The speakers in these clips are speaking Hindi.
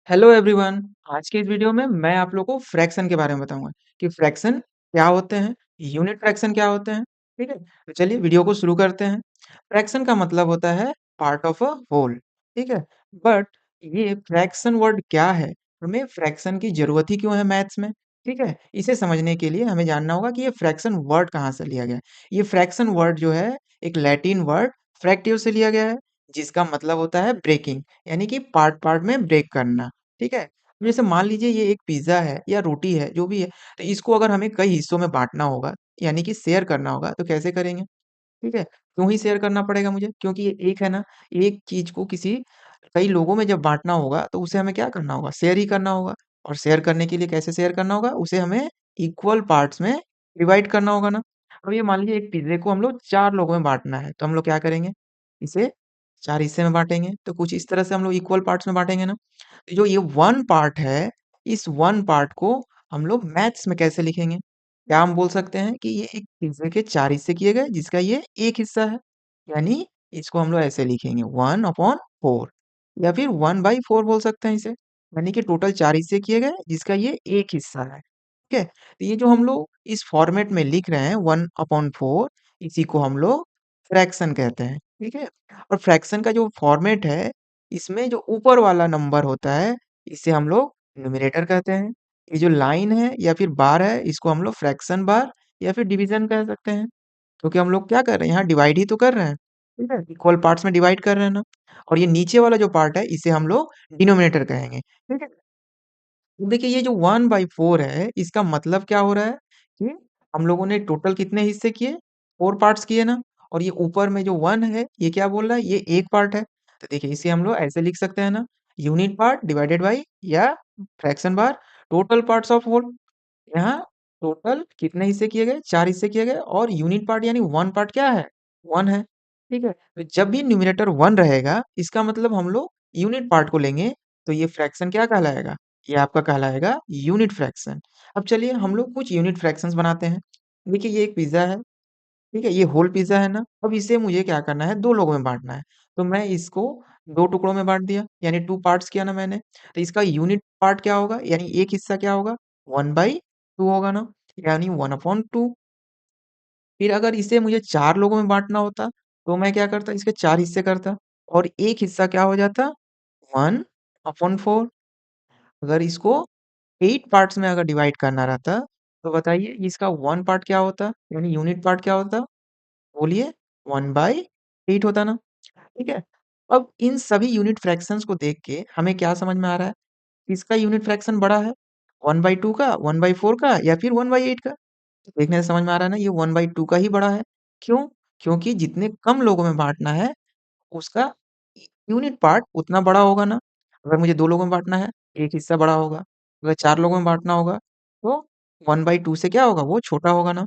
Hello everyone. आज के इस वीडियो में मैं आप लोगों को फ्रैक्शन के बारे में बताऊंगा कि फ्रैक्शन क्या होते हैं, यूनिट फ्रैक्शन क्या होते हैं। ठीक है, तो चलिए वीडियो को शुरू करते हैं। फ्रैक्शन का मतलब होता है पार्ट ऑफ अ होल। ठीक है, बट ये फ्रैक्शन वर्ड क्या है, हमें फ्रैक्शन की जरूरत ही क्यों है मैथ्स में। ठीक है, इसे समझने के लिए हमें जानना होगा कि ये फ्रैक्शन वर्ड कहाँ से लिया गया है। ये फ्रैक्शन वर्ड जो है एक लैटिन वर्ड फ्रैक्टिव से लिया गया है, जिसका मतलब होता है ब्रेकिंग, यानी कि पार्ट पार्ट में ब्रेक करना। ठीक है? जैसे मान लीजिए ये एक पिज़्ज़ा है या रोटी है, जो भी है, तो इसको अगर हमें कई हिस्सों में बाँटना होगा, यानी कि शेयर करना होगा, तो कैसे करेंगे? ठीक है? क्यों ही शेयर करना पड़ेगा मुझे? क्योंकि ये एक है ना, एक चीज़ को किसी कई लोगों में जब बाँटना होगा, तो उसे हमें क्या करना होगा? शेयर ही करना होगा। और शेयर करने के लिए कैसे शेयर करना होगा? उसे हमें इक्वल पार्ट्स में डिवाइड करना होगा ना। अब ये मान लीजिए एक पिज़्ज़े को हम लोग 4 लोगों में बाँटना है, तो हम लोग क्या करेंगे? इसे 4 हिस्से में बाँटेंगे, तो कुछ इस तरह से हम लोग इक्वल पार्ट्स में बाँटेंगे ना। तो जो ये 1 पार्ट है, इस 1 पार्ट को हम लोग मैथ्स में कैसे लिखेंगे? क्या हम बोल सकते हैं कि ये एक पिज़्ज़े के 4 हिस्से किए गए, जिसका ये 1 हिस्सा है। यानी इसको हम लोग ऐसे लिखेंगे 1/4 या फिर 1/4 बोल सकते हैं इसे। यानी कि टोटल 4 हिस्से किए गए, जिसका ये 1 हिस्सा है। ठीक है? तो ये जो हम लोग इस फॉर्मेट में लिख रहे हैं 1/4, इसी को हम लोग फ्रैक्शन कहते हैं। ठीक है? और फ्रैक्शन का जो फॉर्मेट है, इसमें जो ऊपर वाला नंबर होता है, इसे हम लोग न्यूमरेटर कहते हैं। ये जो लाइन है या फिर बार है, इसको हम लोग फ्रैक्शन बार या फिर डिवीज़न कह सकते हैं। क्योंकि हम लोग क्या कर रहे हैं, यहाँ डिवाइड ही तो कर रहे हैं। ठीक है? इक्वल पार्ट्स में डिवाइड कर रहे हैं ना। और ये नीचे वाला जो पार्ट है, इसे हम लोग डिनोमिनेटर कहेंगे। ठीक है? तो देखिए ये जो 1/4 है, इसका मतलब क्या हो रहा है कि हम लोगों ने टोटल कितने हिस्से किए? 4 पार्ट्स किए ना। और ये ऊपर में जो 1 है, ये क्या बोल रहा है? ये 1 पार्ट है। तो देखिए इसे हम लोग ऐसे लिख सकते हैं ना, यूनिट पार्ट डिवाइडेड बाय या फ्रैक्शन बार टोटल पार्ट्स ऑफ होल। यहाँ टोटल कितने हिस्से किए गए? 4 हिस्से किए गए और यूनिट पार्ट यानी 1 पार्ट क्या है? 1 है। ठीक है? तो जब भी न्यूमरेटर 1 रहेगा, इसका मतलब हम लोग यूनिट पार्ट को लेंगे, तो ये फ्रैक्शन क्या कहलाएगा? ये आपका कहलाएगा यूनिट फ्रैक्शन। अब चलिए हम लोग कुछ यूनिट फ्रैक्शंस बनाते हैं। देखिए ये एक पिज़्ज़ा है, ठीक है? ये होल पिज़्ज़ा है ना। अब इसे मुझे क्या करना है? 2 लोगों में बाँटना है। तो मैं इसको 2 टुकड़ों में बाँट दिया, यानी 2 पार्ट्स किया ना मैंने। तो इसका यूनिट पार्ट क्या होगा? यानी एक हिस्सा क्या होगा? 1/2 होगा ना, यानी 1/2। फिर अगर इसे मुझे 4 लोगों में बाँटना होता, तो मैं क्या करता? इसके 4 हिस्से करता और एक हिस्सा क्या हो जाता? 1/4। अगर इसको 8 पार्ट्स में अगर डिवाइड करना रहता, तो बताइए इसका 1 पार्ट क्या होता? यानी यूनिट पार्ट क्या होता? बोलिए 1/8 होता ना, ठीक है? अब इन सभी यूनिट फ्रैक्शंस को देख के हमें क्या समझ में आ रहा है? किसका यूनिट फ्रैक्शन बड़ा है? 1/2 का, 1/4 का या फिर 1/8 का? देखने से समझ में आ रहा है ना, ये 1/2 का ही बड़ा है। क्यों? क्योंकि जितने कम लोगों में बाँटना है, उसका यूनिट पार्ट उतना बड़ा होगा ना। अगर मुझे 2 लोगों में बाँटना है, एक हिस्सा बड़ा होगा। अगर 4 लोगों में बाँटना होगा, तो 1/2 से क्या होगा? वो छोटा होगा ना।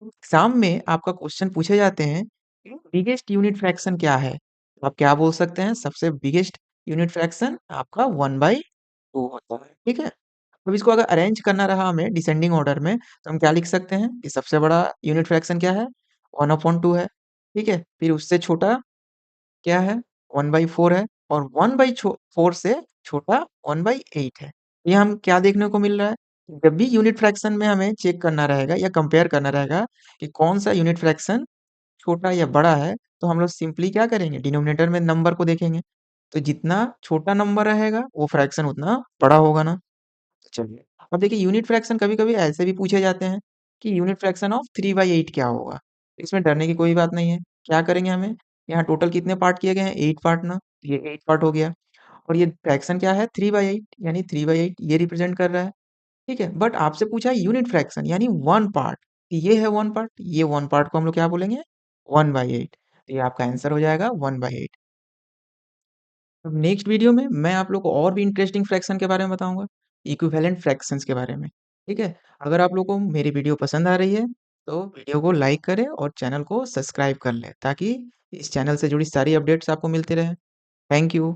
एग्ज़ाम में आपका क्वेश्चन पूछे जाते हैं कि बिगेस्ट यूनिट फ्रैक्शन क्या है? तो आप क्या बोल सकते हैं? सबसे बिगेस्ट यूनिट फ्रैक्शन आपका 1/2 होता है, ठीक है? अब इसको अगर अरेंज करना रहा हमें डिसेंडिंग ऑर्डर में, तो हम क्या लिख सकते हैं कि सबसे बड़ा यूनिट फ्रैक्शन क्या है? 1/2 है, ठीक है? फिर उससे छोटा क्या है? 1/4 है और 1/4 से छोटा 1/8 है। ये हम क्या देखने को मिल रहा है? जब भी यूनिट फ्रैक्शन में हमें चेक करना रहेगा या कंपेयर करना रहेगा कि कौन-सा यूनिट फ्रैक्शन छोटा या बड़ा है, तो हम लोग सिंपली क्या करेंगे? डिनोमिनेटर में नंबर को देखेंगे। तो जितना छोटा नंबर रहेगा, वो फ्रैक्शन उतना बड़ा होगा ना। चलिए, अब देखिए यूनिट फ्रैक्शन कभी-कभी ऐसे भी पूछे जाते हैं कि यूनिट फ्रैक्शन ऑफ 3/8 क्या होगा? इसमें डरने की कोई बात नहीं है। क्या करेंगे हमें? यहाँ टोटल कितने पार्ट किए गए हैं? 8 पार्ट ना, ये 8 पार्ट हो गया और ये फ्रैक्शन क्या है? 3/8 यानी 3/8 ये रिप्रेज़ेंट कर रहा है, ठीक है? बट आपसे पूछा है यूनिट फ्रैक्शन यानी 1 पार्ट, ये है 1 पार्ट, ये 1 पार्ट को हम लोग क्या बोलेंगे? 1/8। तो ये आपका आंसर हो जाएगा 1/8। अब नेक्स्ट वीडियो में मैं आप लोग को और भी इंटरेस्टिंग फ्रैक्शन के बारे में बताऊँगा, इक्विवेलेंट फ्रैक्शंस के बारे में, ठीक है? अगर आप लोग को मेरी वीडियो पसंद आ रही है, तो वीडियो को लाइक करें और चैनल को सब्सक्राइब कर लें, ताकि इस चैनल से जुड़ी सारी अपडेट्स आपको मिलती रहें। Thank you.